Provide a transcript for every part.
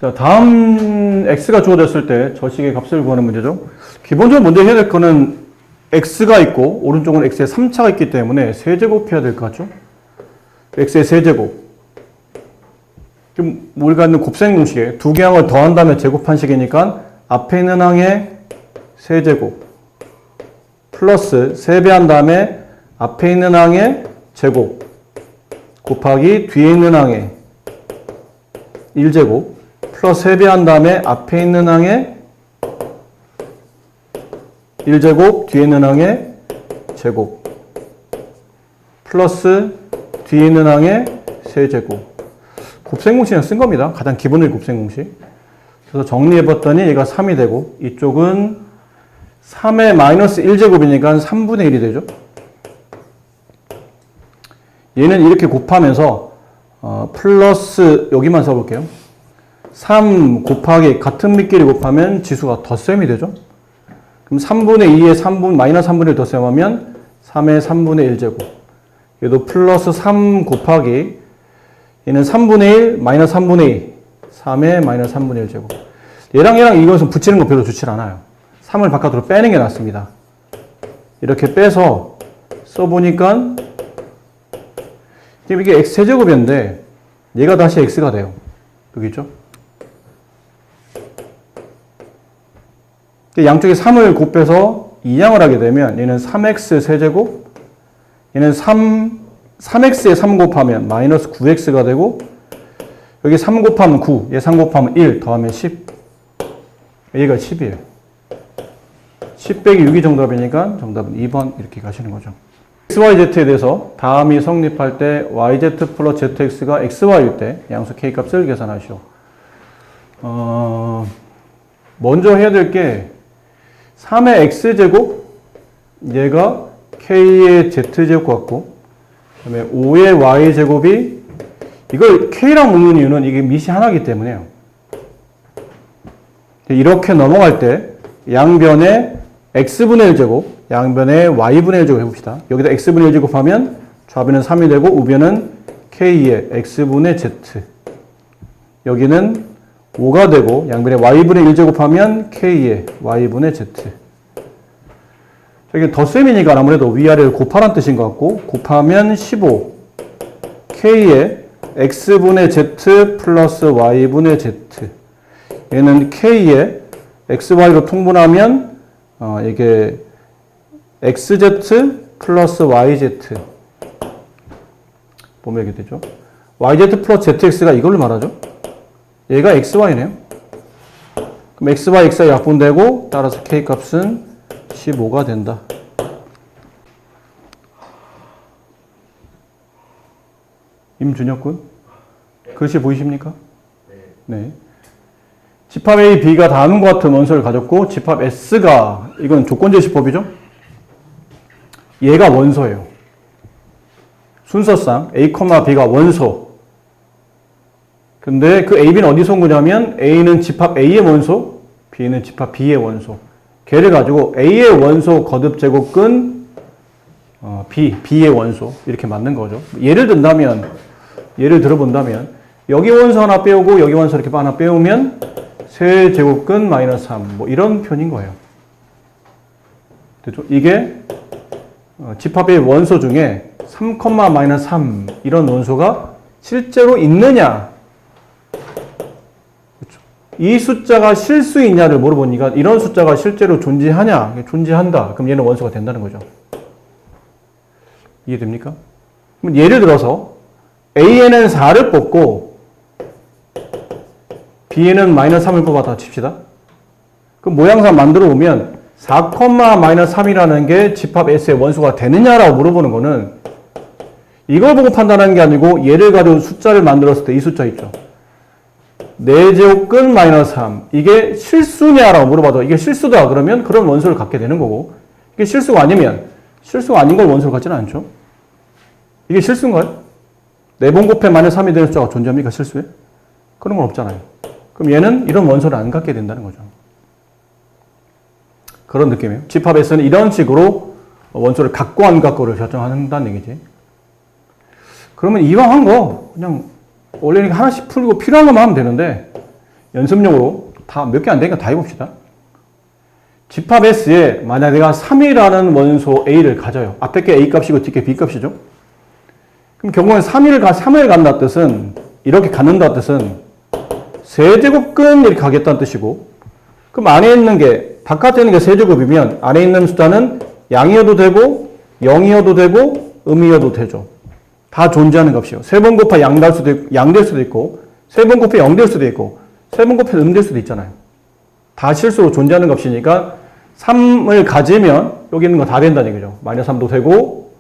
자, 다음 x가 주어졌을 때 저식의 값을 구하는 문제죠. 기본적으로 먼저 해야 될 거는 x가 있고 오른쪽은 x의 3차가 있기 때문에 세제곱해야 될 것 같죠? x의 세제곱. 지금 우리가 있는 곱셈 공식에 두 개 항을 더한 다음에 제곱한 식이니까 앞에 있는 항의 세제곱 플러스 3배 한 다음에 앞에 있는 항의 제곱 곱하기 뒤에 있는 항의 1제곱 플러스 3배 한 다음에 앞에 있는 항의 1제곱 뒤에 있는 항의 제곱 플러스 뒤에 있는 항의 세제곱. 곱셈공식을 쓴 겁니다. 가장 기본의 곱셈공식. 그래서 정리해봤더니 얘가 3이 되고 이쪽은 3의 마이너스 1제곱이니까 3분의 1이 되죠. 얘는 이렇게 곱하면서 플러스 여기만 써볼게요. 3 곱하기 같은 밑끼리 곱하면 지수가 덧셈이 되죠. 그럼 3분의 2에 마이너스 3분의 1 덧셈하면 3의 3분의 1제곱. 얘도 플러스 3 곱하기 얘는 3분의 1 마이너스 3분의 2 3의 마이너스 3분의 1제곱. 얘랑 이것은 붙이는 거 별로 좋지 않아요. 3을 바깥으로 빼는 게 낫습니다. 이렇게 빼서 써보니까 지금 이게 x제곱이었는데 얘가 다시 x가 돼요. 여기 있죠? 양쪽에 3을 곱해서 2양을 하게 되면 얘는 3x 세제곱, 얘는 3x에 3 곱하면 마이너스 9x가 되고 여기 3 곱하면 9, 얘 3 곱하면 1 더하면 10. 얘가 10이에요. 10 빼기 6이 정답이니까 정답은 2번 이렇게 가시는 거죠. XYZ에 대해서 다음이 성립할 때 YZ 플러스 ZX가 XY일 때 양수 K값을 계산하시오. 먼저 해야 될 게 3의 X제곱 얘가 K의 Z제곱 같고 그 다음에 5의 Y제곱이 이걸 K랑 묶는 이유는 이게 밑이 하나이기 때문에요. 이렇게 넘어갈 때 양변에 X분의 1제곱 양변에 Y분의 1제곱 해봅시다. 여기다 X분의 1제곱 하면 좌변은 3이 되고 우변은 K의 X분의 Z 여기는 5가 되고 양변에 Y분의 1제곱 하면 K의 Y분의 Z. 여기 덧셈이니까 아무래도 위아래를 곱하라는 뜻인 것 같고 곱하면 15 K의 X분의 Z 플러스 Y분의 Z 얘는 K의 XY로 통분하면 이게 XZ 플러스 YZ 보면 이렇게 되죠. YZ 플러스 ZX가 이걸로 말하죠. 얘가 XY네요. 그럼 XY, XY 약분되고 따라서 K값은 15가 된다. 임준혁 군 글씨 보이십니까? 네. 집합 A, B가 다음과 같은 원소를 가졌고 집합 S가 이건 조건제시법이죠. 얘가 원소예요. 순서상 A, B가 원소. 근데 그 A, B는 어디서 온 거냐면 A는 집합 A의 원소, B는 집합 B의 원소. 걔를 가지고 A의 원소 거듭 제곱근 B의 원소 이렇게 만든 거죠. 예를 들어본다면 여기 원소 하나 빼오고 여기 원소 이렇게 하나 빼오면 세 제곱근 마이너스 3 뭐 이런 표현인 거예요. 됐죠? 이게 집합의 원소 중에 3, 마이너스 3 이런 원소가 실제로 있느냐 그렇죠? 이 숫자가 실수이냐를 물어보니까 이런 숫자가 실제로 존재하냐 존재한다. 그럼 얘는 원소가 된다는 거죠. 이해됩니까? 그럼 예를 들어서 A에는 4를 뽑고 B에는 마이너스 3을 뽑았다 칩시다. 그럼 모양상 만들어 보면 4, 마이너스 3이라는 게 집합 S의 원소가 되느냐라고 물어보는 거는 이걸 보고 판단하는 게 아니고 얘를 가지고 숫자를 만들었을 때 이 숫자 있죠. 4제곱근 마이너스 3 이게 실수냐라고 물어봐도 이게 실수다 그러면 그런 원소를 갖게 되는 거고 이게 실수가 아니면 실수가 아닌 걸 원소로 갖지는 않죠. 이게 실수인가요? 4번 곱해 마이너스 3이 되는 숫자가 존재합니까? 실수에? 그런 건 없잖아요. 그럼 얘는 이런 원소를 안 갖게 된다는 거죠. 그런 느낌이에요. 집합 S는 이런 식으로 원소를 갖고 안 갖고를 결정한다는 얘기지. 그러면 이왕 한 거 그냥 원래는 하나씩 풀고 필요한 것만 하면 되는데 연습용으로 다 몇 개 안 되니까 다 해봅시다. 집합 S에 만약 내가 3이라는 원소 A를 가져요. 앞에 게 A 값이고 뒤에 B 값이죠. 그럼 경우에 3을 간다는 뜻은 이렇게 갖는다는 뜻은 세제곱근 이렇게 가겠다는 뜻이고, 그럼 안에 있는 게 바깥에 있는 게 세제곱이면 안에 있는 숫자는 양이어도 되고 0이어도 되고 음이어도 되죠. 다 존재하는 값이에요. 3번 곱하 양 될 수도 있고 3번 곱해 0 될 수도 있고 3번 곱해 될 수도 있잖아요. 다 실수로 존재하는 값이니까 3을 가지면 여기 있는 거 다 된다는 얘기죠. 마이너스 3도 되고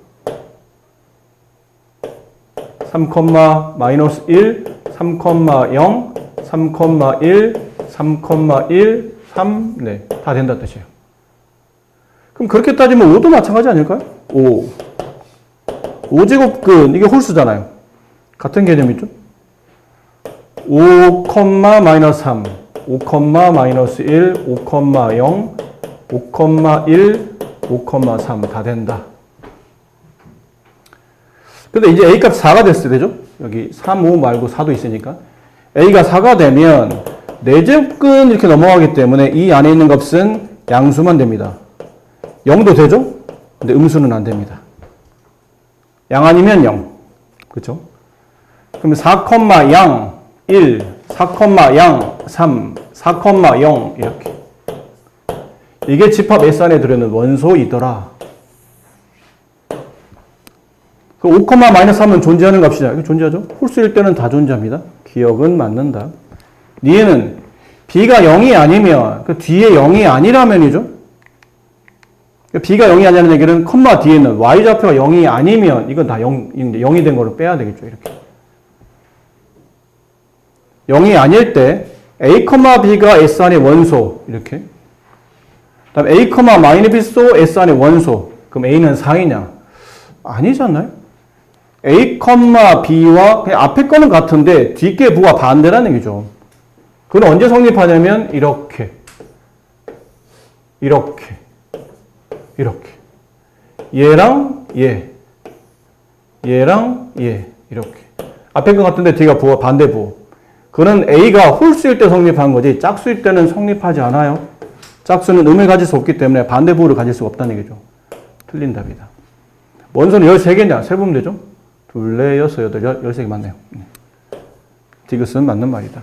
3, 마이너스 1, 3, 0, 3, 1, 3, 1, 3, 네, 다 된다는 뜻이에요. 그럼 그렇게 따지면 5도 마찬가지 아닐까요? 5. 5제곱근, 이게 홀수잖아요. 같은 개념이죠? 5, 마이너스 3, 5, 마이너스 1, 5, 0, 5, 1, 5, 3 다 된다. 근데 이제 A 값 4가 됐을 때 되죠? 여기 3, 5 말고 4도 있으니까. A가 4가 되면 4제곱근 이렇게 넘어가기 때문에 이 안에 있는 값은 양수만 됩니다. 0도 되죠? 근데 음수는 안 됩니다. 양 아니면 0. 그렇죠? 그럼 4, 양 1, 4, 양 3, 4, 0 이렇게. 이게 집합 S 안에 들어있는 원소이더라. 5, 마이너스 3은 존재하는 값이냐? 이거 존재하죠? 홀수일 때는 다 존재합니다. 기억은 맞는다. 얘는 B가 0이 아니면 그 뒤에 0이 아니라면이죠? B가 0이 아니라는 얘기는 컴마 뒤에 있는 Y좌표가 0이 아니면 이건 다 0이 된 거를 빼야 되겠죠. 이렇게. 0이 아닐 때 A, B가 S 안의 원소 이렇게. 다음 A, 마이너스 B S 안의 원소. 그럼 A는 4이냐? 아니지 않나요? A, B와 그냥 앞에 거는 같은데 뒷게 부가 반대라는 얘기죠. 그건 언제 성립하냐면 이렇게 얘랑 얘랑 얘 이렇게 앞에 거 같은데 뒤가 부가 반대 부. 그는 A가 홀수일 때 성립한 거지 짝수일 때는 성립하지 않아요. 짝수는 음을 가질 수 없기 때문에 반대 부를 가질 수가 없다는 얘기죠. 틀린 답이다. 원소는 13개냐? 세보면 되죠? 2, 4, 6, 8, 13개 맞네요. 디귿은 맞는 말이다.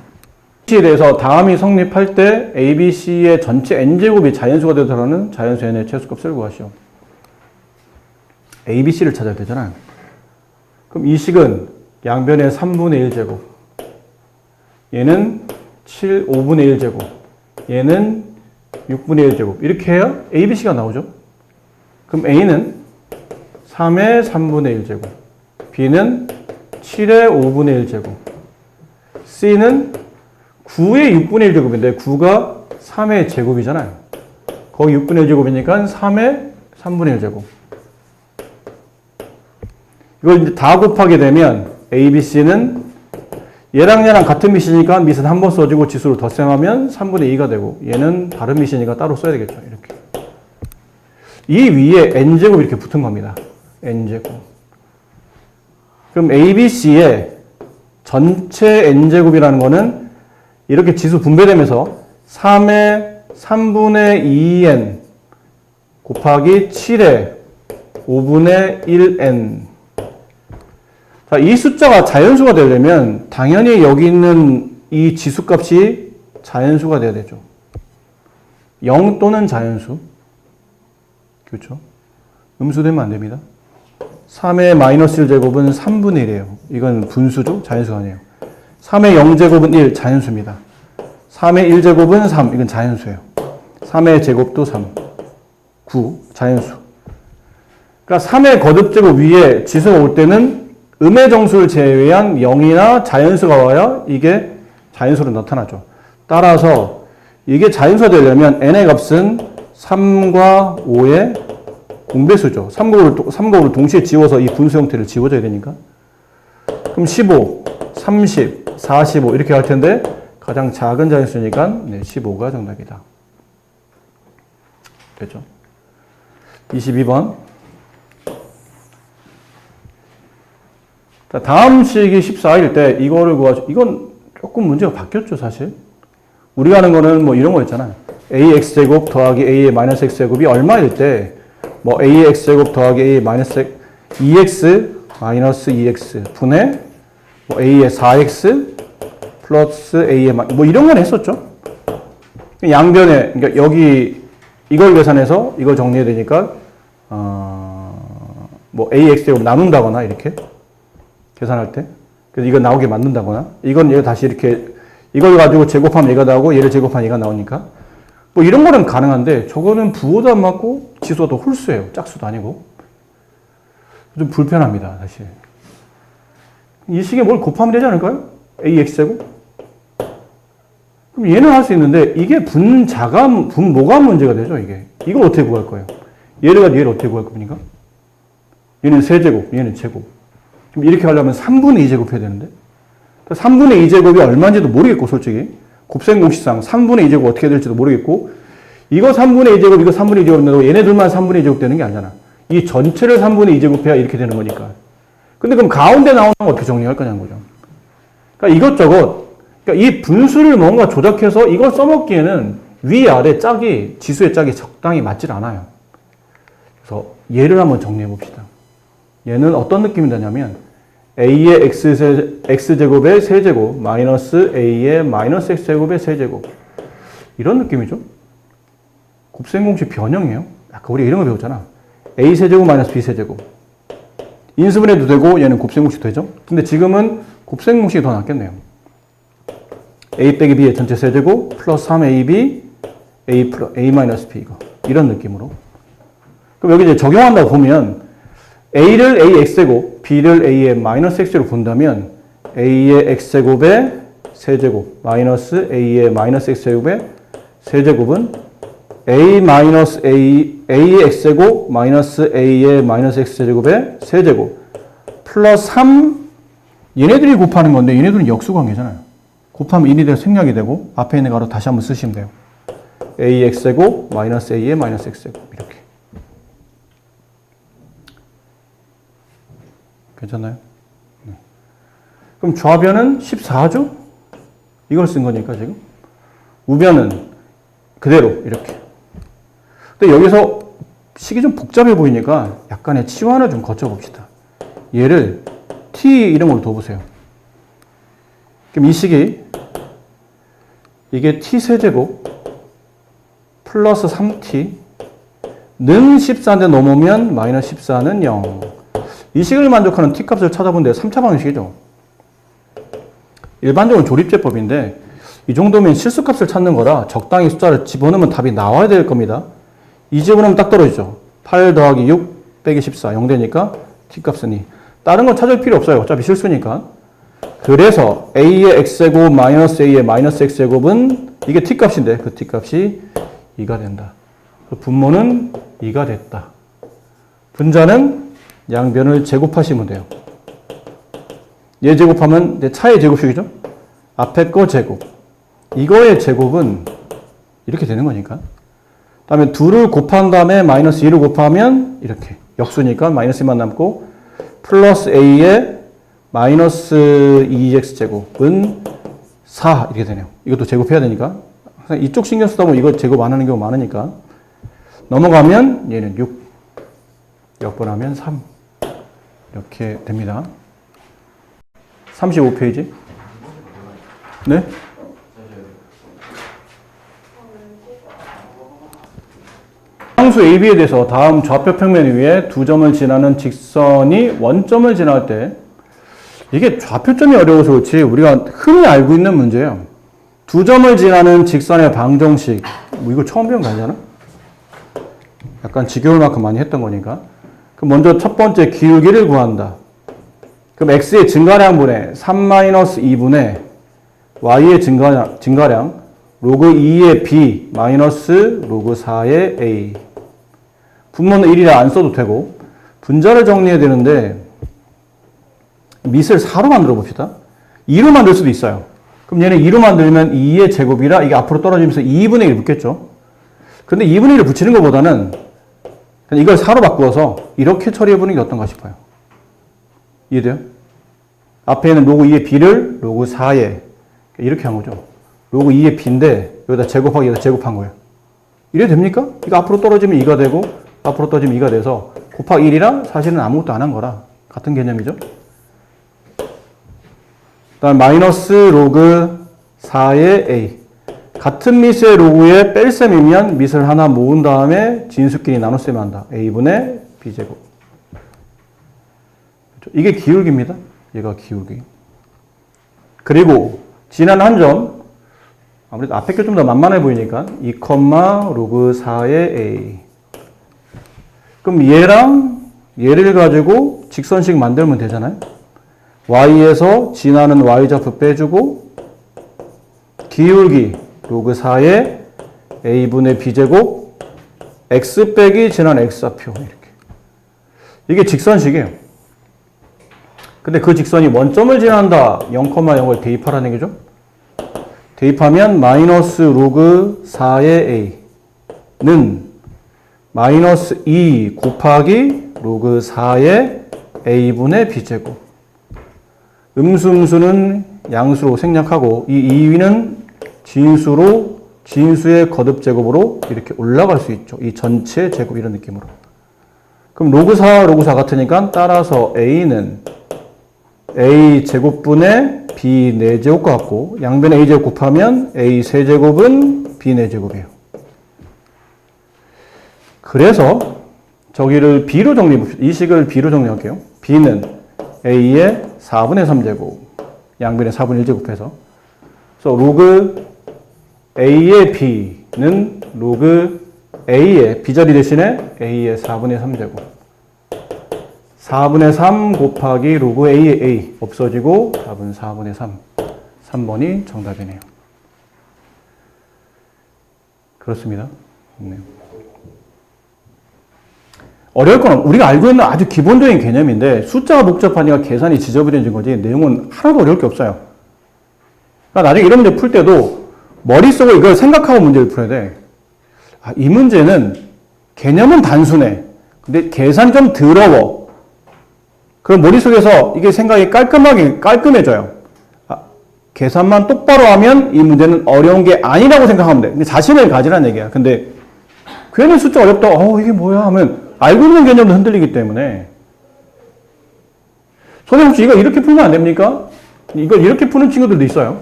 C에 대해서 다음이 성립할 때 A, B, C의 전체 N제곱이 자연수가 되도록하는 자연수 N의 최소값을 구하시오. A, B, C를 찾아야 되잖아요. 그럼 이 식은 양변의 3분의 1제곱, 얘는 5분의 1제곱, 얘는 6분의 1제곱 이렇게 해야 A, B, C가 나오죠. 그럼 A는 3의 3분의 1제곱, B는 7의 5분의 1제곱, C는 9의 6분의 1제곱인데 9가 3의 제곱이잖아요. 거기 6분의 1제곱이니까 3의 3분의 1제곱. 이걸 이제 다 곱하게 되면 A, B, C는 얘랑 같은 밑이니까 밑은 한 번 써주고 지수를 덧셈하면 3분의 2가 되고 얘는 다른 밑이니까 따로 써야 되겠죠. 이렇게. 이 위에 N제곱 이렇게 붙은 겁니다. N제곱. 그럼 A, B, C의 전체 N제곱이라는 거는 이렇게 지수 분배되면서 3의 3분의 2n 곱하기 7의 5분의 1n. 자, 이 숫자가 자연수가 되려면 당연히 여기 있는 이 지수값이 자연수가 돼야 되죠. 0 또는 자연수. 그렇죠? 음수되면 안 됩니다. 3의 마이너스 1제곱은 3분의 1이에요. 이건 분수죠? 자연수가 아니에요. 3의 0제곱은 1, 자연수입니다. 3의 1제곱은 3, 이건 자연수예요. 3의 제곱도 3, 9, 자연수. 그러니까 3의 거듭제곱 위에 지수가 올 때는 음의 정수를 제외한 0이나 자연수가 와야 이게 자연수로 나타나죠. 따라서 이게 자연수가 되려면 n의 값은 3과 5의 공배수죠. 3곱을 동시에 지워서 이 분수 형태를 지워줘야 되니까. 그럼 15, 30, 45 이렇게 할 텐데 가장 작은 자연수니까 15가 정답이다. 됐죠? 22번. 자, 다음 식이 14일 때 이거를 구하죠. 이건 조금 문제가 바뀌었죠, 사실. 우리가 하는 거는 뭐 이런 거 있잖아요. ax제곱 더하기 a의 마이너스 x제곱이 얼마일 때, 뭐 a의 x제곱 더하기 a의 마이너스 2x 마이너스 2x 분의 뭐 a의 4x 플러스 a의 뭐 이런 건 했었죠. 양변에, 그러니까 여기 이걸 계산해서 이걸 정리해야 되니까 뭐 ax제곱 나눈다거나 이렇게 계산할 때, 그래서 이거 나오게 만든다거나, 이건 얘가 다시 이렇게 이걸 가지고 제곱하면 얘가 나오고 얘를 제곱하면 얘가 나오니까 뭐 이런 거는 가능한데, 저거는 부호도 안 맞고 지수가 더 홀수예요. 짝수도 아니고. 좀 불편합니다, 사실. 이 식에 뭘 곱하면 되지 않을까요? ax제곱? 그럼 얘는 할 수 있는데, 이게 분모가 문제가 되죠, 이게. 이걸 어떻게 구할 거예요? 얘를 가지고 얘를 어떻게 구할 겁니까? 얘는 세제곱, 얘는 제곱. 그럼 이렇게 하려면 3분의 2제곱 해야 되는데, 3분의 2제곱이 얼마인지도 모르겠고, 솔직히. 곱셈 공식상 3분의 2제곱 어떻게 될지도 모르겠고, 이거 3분의 2제곱, 이거 3분의 2제곱 된다고 얘네들만 3분의 2제곱 되는 게 아니잖아. 이 전체를 3분의 2제곱 해야 이렇게 되는 거니까. 근데 그럼 가운데 나오는 건 어떻게 정리할 거냐는 거죠. 그러니까 이것저것, 그러니까 이 분수를 뭔가 조작해서 이걸 써먹기에는 위아래 짝이, 지수의 짝이 적당히 맞질 않아요. 그래서 얘를 한번 정리해 봅시다. 얘는 어떤 느낌이 나냐면, a의 x제곱의 세제곱 마이너스 a의 마이너스 x제곱의 세제곱, 이런 느낌이죠. 곱셈공식 변형이에요. 아까 우리 이런 거 배웠잖아. a 세제곱 마이너스 b 세제곱. 인수분해도 되고 얘는 곱셈공식 되죠. 근데 지금은 곱셈공식이 더 낫겠네요. a 빼기 b의 전체 세제곱 플러스 3ab a 마이너스 b, 이거 이런 느낌으로. 그럼 여기 이제 적용한다고 보면 a를 a x제곱, b를 a의 마이너스 x제곱 본다면 a의 x제곱의 세제곱 마이너스 a의 마이너스 x제곱의 세제곱은 a의 x제곱 마이너스 a의 마이너스 x제곱의 세제곱 플러스 3, 얘네들이 곱하는 건데 얘네들은 역수관계잖아요. 곱하면 1이 되고 생략이 되고 앞에 있는 가로 다시 한번 쓰시면 돼요. a x제곱 마이너스 a의 마이너스 x제곱, 이렇게. 괜찮나요? 네. 그럼 좌변은 14죠? 이걸 쓴 거니까 지금. 우변은 그대로 이렇게. 근데 여기서 식이 좀 복잡해 보이니까 약간의 치환을 좀 거쳐봅시다. 얘를 t 이런 걸로 둬보세요. 그럼 이 식이, 이게 t 세제곱 플러스 3t 는 14인데 넘으면 마이너스 14는 0. 이 식을 만족하는 t값을 찾아본데 3차 방식이죠. 일반적으로 조립제법인데 이 정도면 실수값을 찾는 거라 적당히 숫자를 집어넣으면 답이 나와야 될 겁니다. 이 집어넣으면 딱 떨어지죠. 8 더하기 6 빼기 14, 0 되니까 t값은 2. 다른 건 찾을 필요 없어요. 어차피 실수니까. 그래서 a의 x제곱 마이너스 a의 마이너스 x제곱은 이게 t값인데 그 t값이 2가 된다. 그 분모는 2가 됐다. 분자는 양변을 제곱하시면 돼요. 얘 제곱하면 이제 차의 제곱식이죠. 앞에 거 제곱. 이거의 제곱은 이렇게 되는 거니까. 다음에 2를 곱한 다음에 마이너스 2를 곱하면 이렇게. 역수니까 마이너스 2만 남고 플러스 a의 마이너스 2x제곱은 4 이렇게 되네요. 이것도 제곱해야 되니까. 항상 이쪽 신경 쓰다 보면 이거 제곱 안 하는 경우 많으니까. 넘어가면 얘는 6. 역분하면 3. 이렇게 됩니다. 35페이지. 네? 상수 AB에 대해서 다음 좌표 평면 위에 두 점을 지나는 직선이 원점을 지날 때, 이게 좌표점이 어려워서 그렇지 우리가 흔히 알고 있는 문제예요. 두 점을 지나는 직선의 방정식. 뭐 이거 처음 배운 거 아니잖아? 약간 지겨울 만큼 많이 했던 거니까. 그럼 먼저 첫 번째 기울기를 구한다. 그럼 x의 증가량분의 3-2분의 y의 증가량 로그 2의 b 마이너스 로그 4의 a. 분모는 1이라 안 써도 되고 분자를 정리해야 되는데 밑을 4로 만들어 봅시다. 2로 만들 수도 있어요. 그럼 얘는 2로 만들면 2의 제곱이라 이게 앞으로 떨어지면서 2분의 1을 붙겠죠. 근데 2분의 1을 붙이는 것보다는 이걸 4로 바꾸어서 이렇게 처리해보는 게 어떤가 싶어요. 이해돼요? 앞에 있는 로그 2의 b를 로그 4에 이렇게 한 거죠. 로그 2의 b인데 여기다 제곱하기 여기다 제곱한 거예요. 이래 됩니까? 이거 앞으로 떨어지면 2가 되고 앞으로 떨어지면 2가 돼서 곱하기 1이랑 사실은 아무것도 안 한 거라 같은 개념이죠. 그다음 마이너스 로그 4의 a. 같은 밑의 로그에 뺄셈이면 밑을 하나 모은 다음에 진수끼리 나눗셈 한다. a분의 b제곱. 이게 기울기입니다. 얘가 기울기. 그리고 지난 한 점, 아무래도 앞에 게 좀 더 만만해 보이니까 2, 로그 4의 a. 그럼 얘랑 얘를 가지고 직선식 만들면 되잖아요. y에서 지나는 y좌표 빼주고 기울기 로그 4의 a분의 b제곱 x 빼기 지난 x좌표 이렇게. 이게 직선식이에요. 근데 그 직선이 원점을 지난다. 0,0을 대입하라는 얘기죠. 대입하면 마이너스 로그 4의 a는 마이너스 2 곱하기 로그 4의 a분의 b제곱. 음수는 양수로 생략하고 이 2위는 진수로 진수의 거듭제곱으로 이렇게 올라갈 수 있죠. 이 전체 제곱 이런 느낌으로. 그럼 로그 4 같으니까 따라서 a는 a 제곱분의 b 4제곱 같고 양변에 a 제곱 곱하면 a 세제곱은 b 4제곱이에요. 그래서 저기를 b로 정리해봅시다. 이 식을 b로 정리할게요. b는 a의 4분의 3제곱 양변에 4분의 1제곱해서 그래서 로그 a의 b는 로그 a의 b자리 대신에 a의 4분의 3제곱 4분의 3 곱하기 로그 a의 a 없어지고 답은 4분의 3 3번이 정답이네요. 그렇습니다. 네. 어려울 건 우리가 알고 있는 아주 기본적인 개념인데 숫자가 복잡하니까 계산이 지저분해진 거지 내용은 하나도 어려울 게 없어요. 그러니까 나중에 이런 문제 풀 때도 머릿속에 이걸 생각하고 문제를 풀어야 돼. 아, 이 문제는 개념은 단순해. 근데 계산이 좀 더러워. 그럼 머릿속에서 이게 생각이 깔끔해져요. 아, 계산만 똑바로 하면 이 문제는 어려운 게 아니라고 생각하면 돼. 근데 자신을 가지라는 얘기야. 근데 괜히 숫자 어렵다. 이게 뭐야 하면 알고 있는 개념도 흔들리기 때문에 선생님 혹시 이거 이렇게 풀면 안 됩니까? 이걸 이렇게 푸는 친구들도 있어요.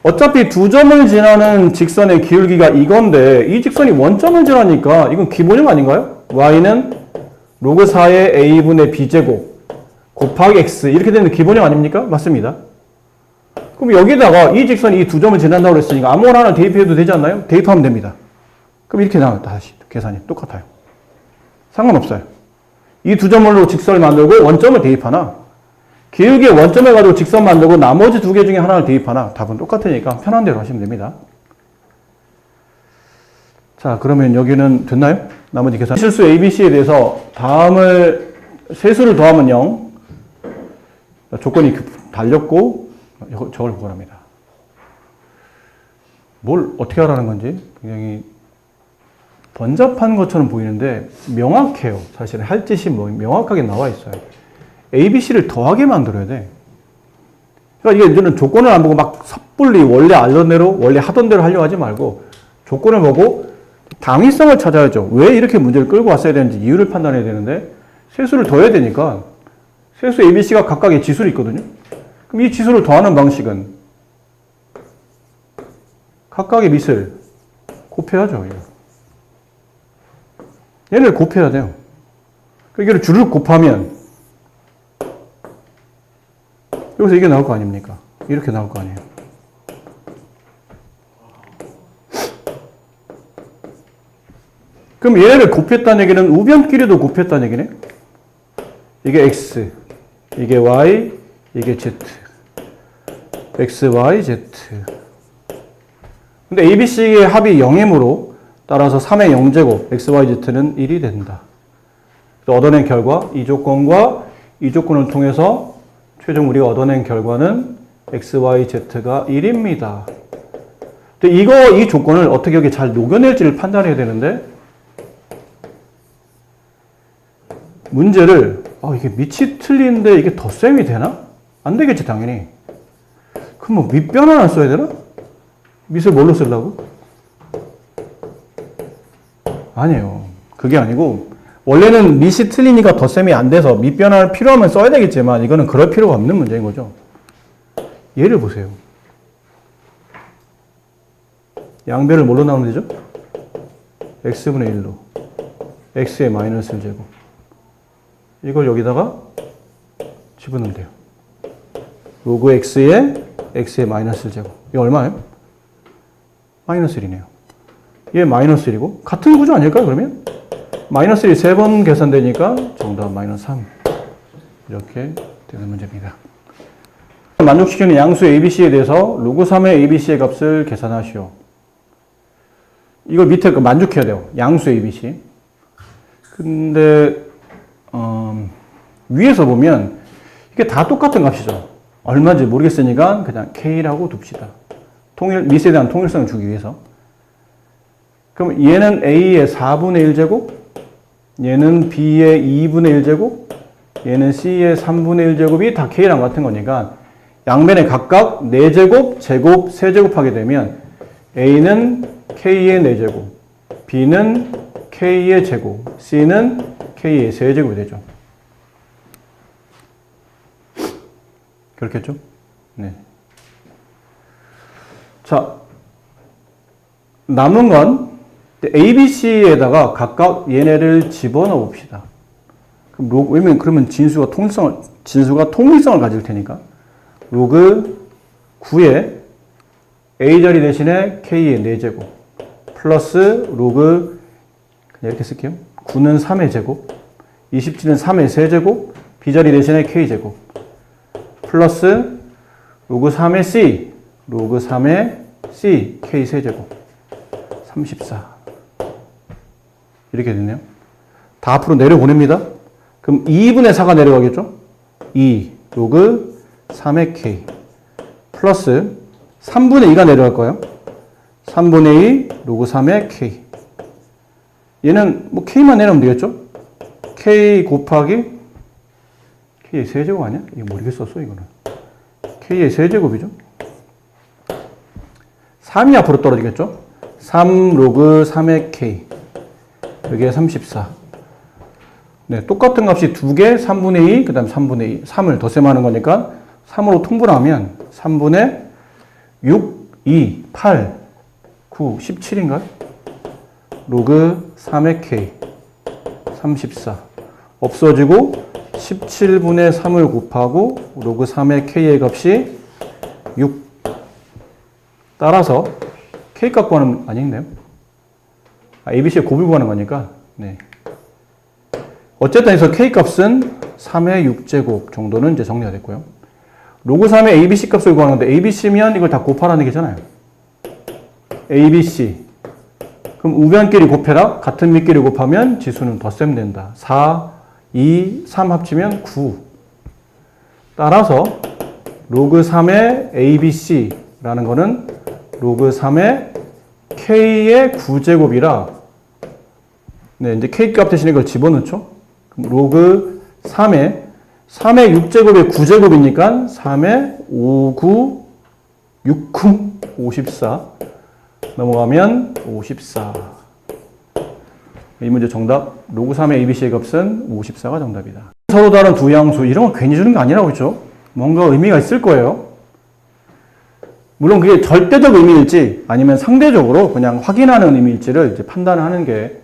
어차피 두 점을 지나는 직선의 기울기가 이건데 이 직선이 원점을 지나니까 이건 기본형 아닌가요? y는 로그 4의 a분의 b제곱 곱하기 x 이렇게 되는 기본형 아닙니까? 맞습니다. 그럼 여기다가 이 직선이 이 두 점을 지난다고 그랬으니까 아무거나 하나 대입해도 되지 않나요? 대입하면 됩니다. 그럼 이렇게 나와요. 다시 계산이 똑같아요. 상관없어요. 이 두 점으로 직선을 만들고 원점을 대입하나 기울기의 원점을 가지고 직선 만들고 나머지 두 개 중에 하나를 대입하나 답은 똑같으니까 편한 대로 하시면 됩니다. 자, 그러면 여기는 됐나요? 나머지 계산. 실수 ABC에 대해서 다음을 세수를 더하면 0 조건이 달렸고 저걸 보랍니다. 뭘 어떻게 하라는 건지 굉장히 번잡한 것처럼 보이는데 명확해요. 사실 할 짓이 명확하게 나와 있어요. ABC를 더하게 만들어야 돼. 그러니까 이게 저는 조건을 안 보고 막 섣불리 원래 알던 대로 원래 하던 대로 하려고 하지 말고 조건을 보고 당위성을 찾아야죠. 왜 이렇게 문제를 끌고 왔어야 되는지 이유를 판단해야 되는데 세수를 더해야 되니까 세수 ABC가 각각의 지수를 있거든요. 그럼 이 지수를 더하는 방식은 각각의 밑을 곱해야죠. 얘를 곱해야 돼요. 이걸 줄을 곱하면 여기서 이게 나올 거 아닙니까? 이렇게 나올 거 아니에요. 그럼 얘를 곱했다는 얘기는 우변끼리도 곱했다는 얘기네. 이게 x, 이게 y, 이게 z. x, y, z. 근데 ABC의 합이 0이므로 따라서 3의 0제곱 x, y, z는 1이 된다. 그래서 얻어낸 결과 이 조건과 이 조건을 통해서 최종 우리가 얻어낸 결과는 x, y, z가 1입니다. 근데 이 조건을 어떻게 여기 잘 녹여낼지를 판단해야 되는데 문제를 이게 밑이 틀린데 이게 덧셈이 되나? 안 되겠지 당연히. 그럼 뭐 밑변환을 써야 되나? 밑을 뭘로 쓰려고? 아니에요. 그게 아니고 원래는 밑이 틀리니까 덧셈이 안 돼서 밑 변화를 필요하면 써야 되겠지만 이거는 그럴 필요가 없는 문제인 거죠. 예를 보세요. 양변을 뭘로 나누면 되죠? x분의 1로 x의 마이너스 1제곱 이걸 여기다가 집어넣으면 돼요. 로그 x의 마이너스 1제곱 이거 얼마예요? 마이너스 1이네요. 얘 마이너스 1이고 같은 구조 아닐까요 그러면? 마이너스 1이 3번 계산되니까 정답 마이너스 3 이렇게 되는 문제입니다. 만족시키는 양수 ABC에 대해서 로그 3의 ABC의 값을 계산하시오. 이걸 밑에 만족해야 돼요. 양수 ABC. 근데 위에서 보면 이게 다 똑같은 값이죠. 얼마인지 모르겠으니까 그냥 K라고 둡시다. 밑에 대한 통일성을 주기 위해서. 그럼 얘는 A의 4분의 1제곱, 얘는 B의 2분의 1제곱, 얘는 C의 3분의 1제곱이 다 K랑 같은 거니까 양변에 각각 4제곱, 제곱, 세제곱 하게 되면 A는 K의 4제곱, B는 K의 제곱, C는 K의 세제곱이 되죠. 그렇겠죠? 네. 자, 남은 건 ABC에다가 각각 얘네를 집어넣어 봅시다. 왜냐면 그러면 진수가 통일성을 가질 테니까 로그 9에 A 자리 대신에 K의 4제곱 플러스 로그 그냥 이렇게 쓸게요. 9는 3의 제곱 27은 3의 세제곱 B 자리 대신에 K제곱 플러스 로그 3의 C 로그 3의 C K 세제곱 34 이렇게 됐네요. 다 앞으로 내려보냅니다. 그럼 2분의 4가 내려가겠죠? 2 로그 3의 K 플러스 3분의 2가 내려갈 거예요. 3분의 2 로그 3의 K 얘는 뭐 K만 내려오면 되겠죠? K 곱하기 K의 세제곱 아니야? 이거 모르겠었어 이거는. K의 세제곱이죠. 3이 앞으로 떨어지겠죠? 3 로그 3의 K 여기에 34 네, 똑같은 값이 2개 3분의 2 그 다음 3분의 2 3을 덧셈하는 거니까 3으로 통분하면 3분의 6, 2, 8, 9, 17인가요? 로그 3의 K 34 없어지고 17분의 3을 곱하고 로그 3의 K의 값이 6 따라서 K 값 구하는 아니네요. ABC의 곱을 구하는 거니까 네. 어쨌든 해서 K 값은 3의 6제곱 정도는 이제 정리가 됐고요. 로그 3의 ABC 값을 구하는 건데 ABC면 이걸 다 곱하라는 얘기잖아요. ABC 그럼 우변끼리 곱해라. 같은 밑끼리 곱하면 지수는 덧셈 된다. 4, 2, 3 합치면 9 따라서 로그 3의 ABC라는 거는 로그 3의 K의 9제곱이라 네, 이제 K 값 대신에 이걸 집어넣죠. 그럼 로그 3의 6제곱의 9제곱이니까 3의 5, 9, 6, 9, 54 넘어가면 54 이 문제 정답 로그 3의 ABC의 값은 54가 정답이다. 서로 다른 두 양수 이런 거 괜히 주는 게 아니라고 했죠. 뭔가 의미가 있을 거예요. 물론 그게 절대적 의미일지 아니면 상대적으로 그냥 확인하는 의미일지를 이제 판단하는 게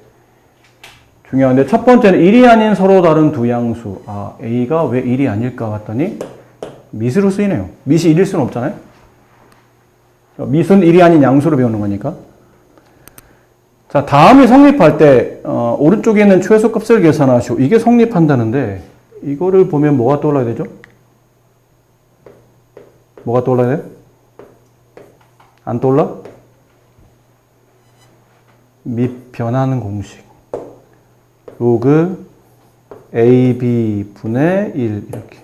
중요한데 첫 번째는 1이 아닌 서로 다른 두 양수. 아, A가 왜 1이 아닐까 봤더니 밑으로 쓰이네요. 밑이 1일 수는 없잖아요. 밑은 1이 아닌 양수로 배우는 거니까. 자, 다음이 성립할 때 오른쪽에 있는 최소값을 계산하시오. 이게 성립한다는데 이거를 보면 뭐가 떠올라야 되죠? 뭐가 떠올라야 돼? 안 떠올라? 밑 변하는 공식. 로그 AB 분의 1 이렇게.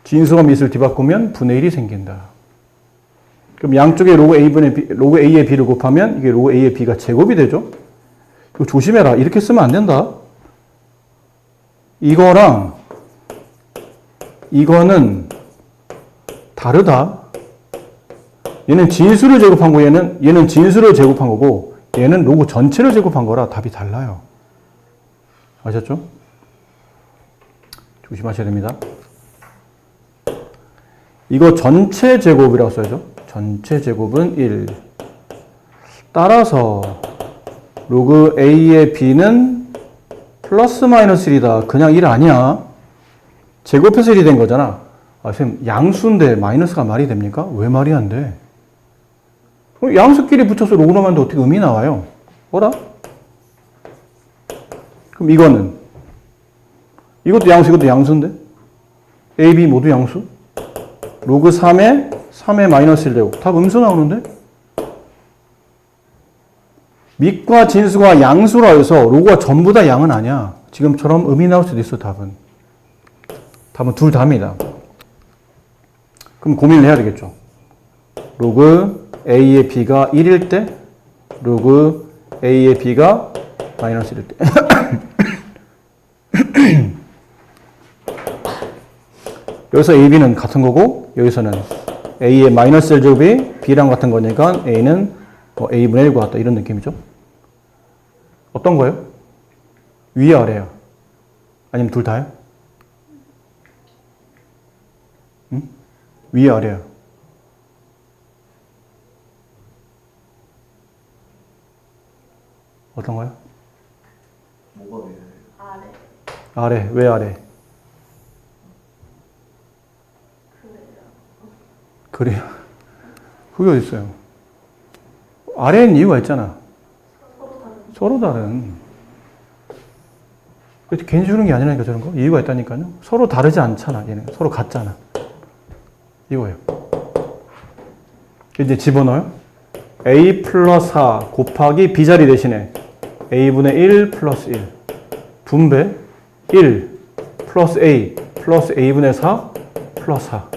진수와 밑을 뒤바꾸면 분의 1이 생긴다. 그럼 양쪽에 로그 A의 B를 곱하면 이게 로그 A의 B가 제곱이 되죠? 이거 조심해라. 이렇게 쓰면 안 된다. 이거랑 이거는 다르다. 얘는 진수를 제곱한 거, 얘는 진수를 제곱한 거고, 얘는 로그 전체를 제곱한 거라 답이 달라요. 아셨죠? 조심하셔야 됩니다. 이거 전체 제곱이라고 써야죠. 전체 제곱은 1. 따라서 로그 A의 B는 플러스 마이너스 1이다. 그냥 1 아니야. 제곱해서 1이 된 거잖아. 아, 선생님, 양수인데 마이너스가 말이 됩니까? 왜 말이 안 돼? 양수끼리 붙여서 로그 넣으면 어떻게 음이 나와요? 뭐라? 그럼 이거는? 이것도 양수, 이것도 양수인데? A, B 모두 양수? 로그 3에 마이너스 1 되고 답 음수 나오는데? 밑과 진수가 양수라 해서 로그가 전부 다 양은 아니야. 지금처럼 음이 나올 수도 있어, 답은. 답은 둘 다입니다. 그럼 고민을 해야 되겠죠. 로그 A의 B가 1일 때, 로그 A의 B가 마이너스 1일 때. 여기서 A, B는 같은 거고, 여기서는 A의 마이너스 1제곱이 B랑 같은 거니까 A는 A분의 1과 같다. 이런 느낌이죠. 어떤 거예요? 위에 아래야? 아니면 둘 다요? 응? 위에 아래야? 어떤 거요? 뭐가 왜? 아래. 왜 아래? 그래요. 그게 어디 있어요? 아래엔 이유가 있잖아. 서로 다른. 괜히 주는 게 아니라니까 저런 거. 이유가 있다니까요. 서로 다르지 않잖아. 얘는 서로 같잖아. 이거예요. 이제 집어넣어요. A 플러스 4 곱하기 B자리 대신에 A분의 1 플러스 1 분배 1 플러스 A 플러스 A분의 4 플러스 4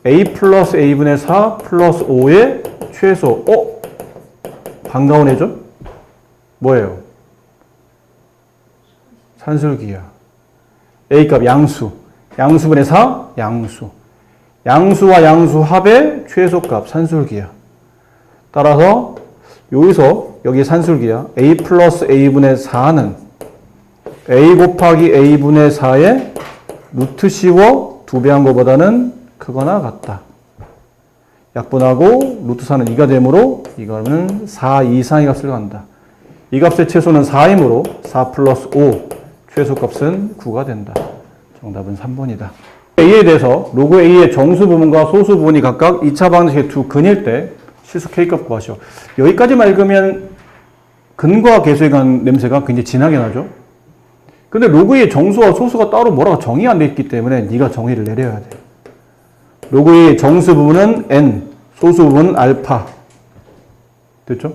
A 플러스 A분의 4 플러스 5의 최소. 반가운 애죠? 뭐예요? 산술기야. A값 양수. 양수분의 4 양수. 양수와 양수 합의 최소값 산술기야. 따라서 여기서 여기 산술기야. A 플러스 A분의 4는 A 곱하기 A분의 4의 루트 씌워 2배 한 것보다는 크거나 같다. 약분하고 루트 4는 2가 되므로 이거는 4 이상의 값을 간다. 이 값의 최소는 4이므로 4 플러스 5 최소값은 9가 된다. 정답은 3번이다. A에 대해서 로그 A의 정수 부분과 소수 부분이 각각 2차 방정식의 두 근일 때 실수 K값 구하시오. 여기까지만 읽으면 근과 계수에 관한 냄새가 굉장히 진하게 나죠. 근데 로그의 정수와 소수가 따로 뭐라고 정의 안 돼 있기 때문에 네가 정의를 내려야 돼. 로그의 정수 부분은 N, 소수 부분은 알파. 됐죠?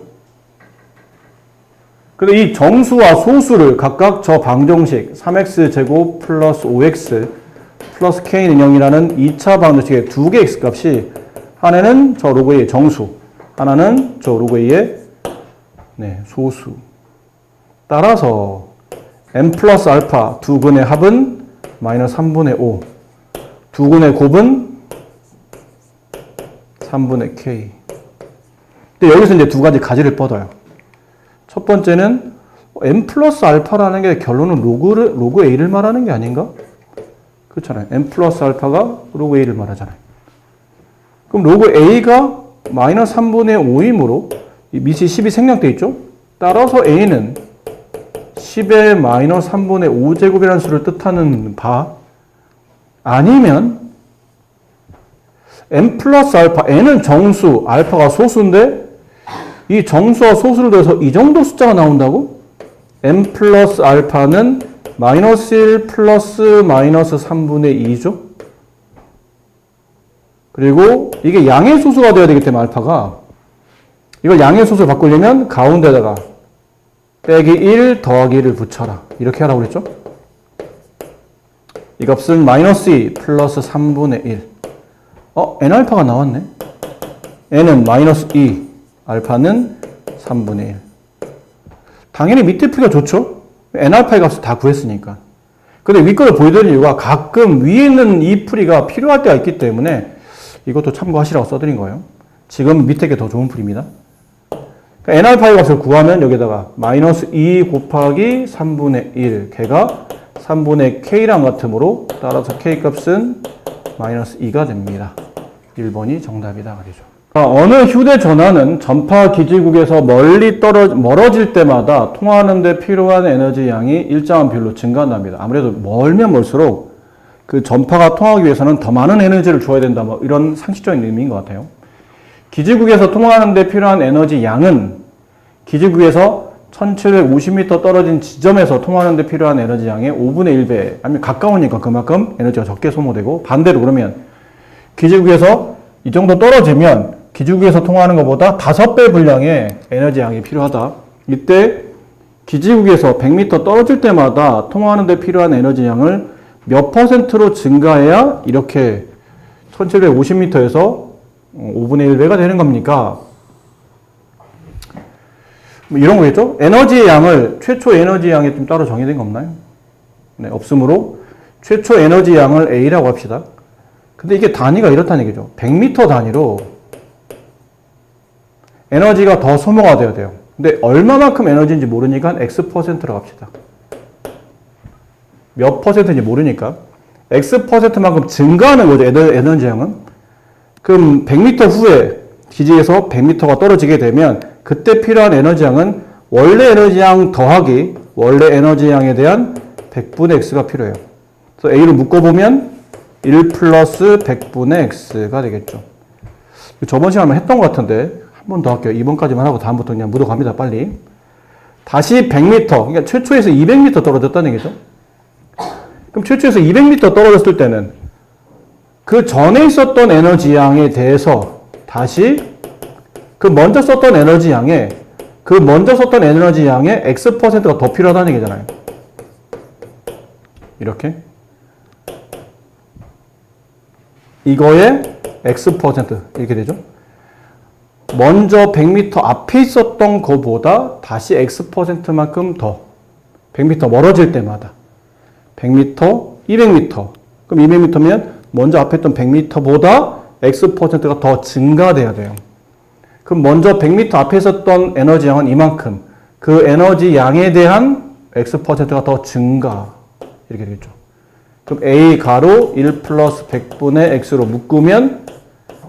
근데 이 정수와 소수를 각각 저 방정식 3x제곱 플러스 5x 플러스 k는 0이라는 2차 방정식의 두 개의 x값이 하나는 저 로그 A의 정수, 하나는 저 로그 A의 소수. 따라서 n 플러스 알파 두 근의 합은 마이너스 3분의 5, 두 근의 곱은 3분의 k. 근데 여기서 이제 두 가지 가지를 뻗어요. 첫 번째는 n 플러스 알파라는 게 결론은 로그 A를 말하는 게 아닌가? 그렇잖아요. n 플러스 알파가 로그 A를 말하잖아요. 그럼 로그 A가 마이너스 3분의 5이므로 이 밑이 10이 생략되어 있죠? 따라서 A는 10의 마이너스 3분의 5제곱이라는 수를 뜻하는 바 아니면 n 플러스 알파, n은 정수, 알파가 소수인데 이 정수와 소수를 더해서 이 정도 숫자가 나온다고? n 플러스 알파는 마이너스 1 플러스 마이너스 3분의 2죠? 그리고 이게 양의 소수가 되어야 되기 때문에 알파가 이걸 양의 소수로 바꾸려면 가운데다가 빼기 1 더하기 1을 붙여라. 이렇게 하라고 그랬죠? 이 값은 마이너스 2 플러스 3분의 1. n알파가 나왔네. n은 마이너스 2, 알파는 3분의 1. 당연히 밑에 풀기가 좋죠? n알파의 값을 다 구했으니까. 근데 윗거를 보여드릴 이유가 가끔 위에 있는 이 풀이가 필요할 때가 있기 때문에 이것도 참고하시라고 써드린 거예요. 지금 밑에 게 더 좋은 풀입니다. 그러니까 n알파의 값을 구하면 여기다가 마이너스 2 곱하기 3분의 1 걔가 3분의 k랑 같으므로 따라서 k 값은 마이너스 2가 됩니다. 1번이 정답이다 그러죠. 어느 휴대전화는 전파 기지국에서 멀어질 때마다 통화하는 데 필요한 에너지 양이 일정한 비율로 증가한답니다. 아무래도 멀면 멀수록 그 전파가 통하기 위해서는 더 많은 에너지를 줘야 된다, 뭐 이런 상식적인 의미인 것 같아요. 기지국에서 통화하는 데 필요한 에너지 양은 기지국에서 1750m 떨어진 지점에서 통화하는 데 필요한 에너지 양의 5분의 1배, 아니면 가까우니까 그만큼 에너지가 적게 소모되고, 반대로 그러면 기지국에서 이 정도 떨어지면 기지국에서 통화하는 것보다 5배 분량의 에너지 양이 필요하다. 이때 기지국에서 100m 떨어질 때마다 통화하는 데 필요한 에너지 양을 몇 %로 증가해야 이렇게 1750m에서 5분의 1배가 되는 겁니까? 뭐 이런 거겠죠? 에너지의 양을, 최초 에너지 양이 좀 따로 정의된 거 없나요? 네, 없으므로 최초 에너지 양을 A라고 합시다. 근데 이게 단위가 이렇다는 얘기죠. 100m 단위로 에너지가 더 소모가 돼야 돼요. 근데 얼마만큼 에너지인지 모르니까 X%라고 합시다. 몇 %인지 모르니까 X%만큼 증가하는 거죠. 에너지 양은. 그럼 100m 후에 기지에서 100m가 떨어지게 되면 그때 필요한 에너지 양은 원래 에너지 양 더하기 원래 에너지 양에 대한 100분의 X가 필요해요. 그래서 A를 묶어보면 1 플러스 100분의 X가 되겠죠. 저번 시간에 했던 것 같은데 한 번 더 할게요. 2번까지만 하고 다음부터 그냥 묻어갑니다. 빨리. 다시 100m, 그러니까 최초에서 200m 떨어졌다는 얘기죠. 그럼 최초에서 200m 떨어졌을 때는 그 전에 있었던 에너지 양에 대해서 다시 그 먼저 썼던 에너지 양의 X%가 더 필요하다는 얘기잖아요. 이렇게. 이거의 X% 이렇게 되죠. 먼저 100m 앞에 있었던 것보다 다시 X%만큼 더 100m 멀어질 때마다 100m, 200m 그럼 200m면 먼저 앞에 있던 100m보다 X%가 더 증가돼야 돼요. 그럼 먼저 100m 앞에 있었던 에너지 양은 이만큼, 그 에너지 양에 대한 X%가 더 증가 이렇게 되겠죠. 그럼 A 가로 1 플러스 100분의 X로 묶으면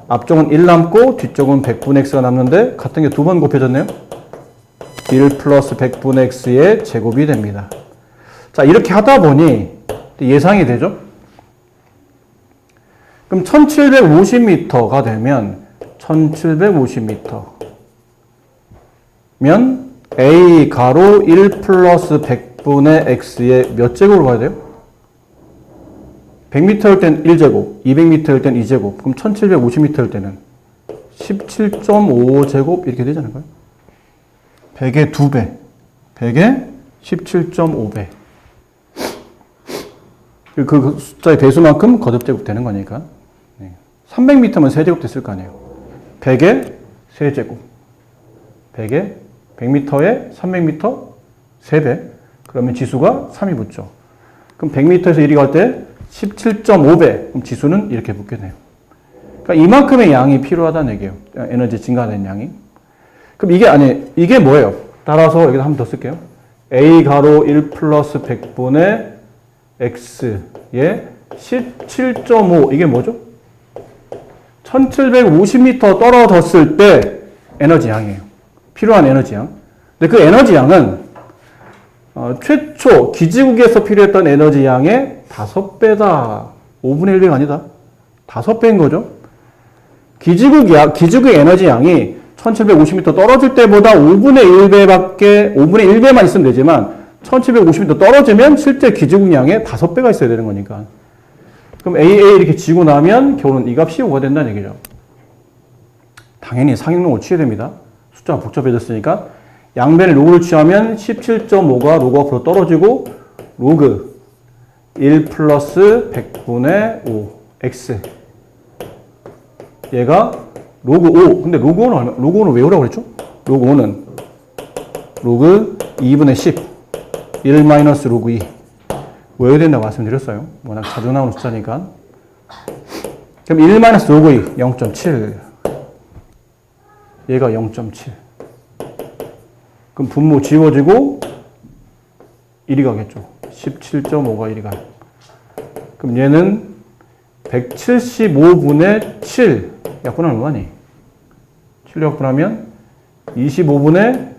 앞쪽은 1 남고 뒤쪽은 100분의 X가 남는데 같은 게 두 번 곱해졌네요. 1 플러스 100분의 X의 제곱이 됩니다. 자, 이렇게 하다 보니 예상이 되죠? 그럼 1750m가 되면 1750m면 A 가로 1 플러스 100분의 X의 몇 제곱으로 가야 돼요? 100m일 땐 1제곱, 200m일 땐 2제곱, 그럼 1750m일 때는 17.5제곱 이렇게 되지 않을까요? 100의 2배, 100의 17.5배. 그 숫자의 배수만큼 거듭제곱 되는 거니까. 300m면 3제곱 됐을 거 아니에요. 100의 3제곱. 100의 100m에 300m 3배. 그러면 지수가 3이 붙죠. 그럼 100m에서 1이 갈 때 17.5배. 그럼 지수는 이렇게 붙겠네요. 그러니까 이만큼의 양이 필요하다는 얘기예요. 에너지 증가되는 양이. 그럼 이게 뭐예요? 따라서 여기다 한 번 더 쓸게요. A 가로 1 플러스 100분의 X의 17.5. 이게 뭐죠? 1750m 떨어졌을 때 에너지 양이에요. 필요한 에너지 양. 근데 그 에너지 양은 최초 기지국에서 필요했던 에너지 양의 5배다. 5분의 1배가 아니다. 5배인 거죠. 기지국의 에너지 양이 1750m 떨어질 때보다 5분의 1배만 있으면 되지만 1750m 떨어지면 실제 기지국 양의 5배가 있어야 되는 거니까. 그럼 AA 이렇게 지고 나면 결국은 이 값이 5가 된다는 얘기죠. 당연히 상행록을 취해야 됩니다. 숫자가 복잡해졌으니까 양변에 로그를 취하면 17.5가 로그 앞으로 떨어지고 로그 1 플러스 100분의 5 x 얘가 로그 5. 근데 로그 5는 얼마? 로그 5는 외우라고 그랬죠? 로그 5는 로그 2분의 10 1 마이너스 로그 2 외워야 된다고 말씀드렸어요. 워낙 자주 나오는 숫자니까. 그럼 1 로그 2, 0.7. 얘가 0.7. 그럼 분모 지워지고 1이 가겠죠. 17.5가 1이 가요. 그럼 얘는 175분의 7 약분하면 얼마니? 7로 약분하면 25분의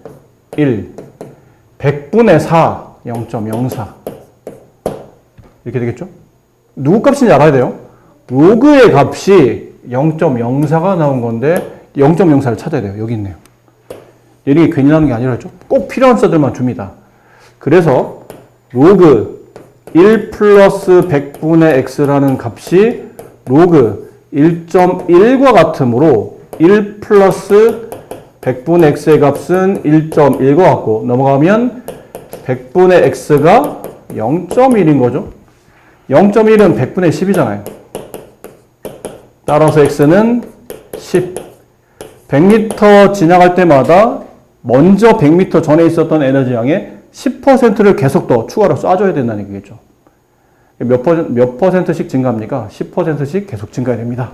1, 100분의 4, 0.04 이렇게 되겠죠? 누구 값인지 알아야 돼요. 로그의 값이 0.04가 나온 건데 0.04를 찾아야 돼요. 여기 있네요. 이게 괜히 나오는 게 아니라 꼭 필요한 숫자들만 줍니다. 그래서 로그 1 플러스 100분의 x라는 값이 로그 1.1과 같으므로 1 플러스 100분의 x의 값은 1.1과 같고 넘어가면 100분의 x가 0.1인 거죠. 0.1은 100분의 10이잖아요. 따라서 x는 10. 100m 지나갈 때마다 먼저 100m 전에 있었던 에너지 양의 10%를 계속 더 추가로 쏴줘야 된다는 얘기겠죠. 몇 퍼센트씩 증가합니까? 10%씩 계속 증가해야 됩니다.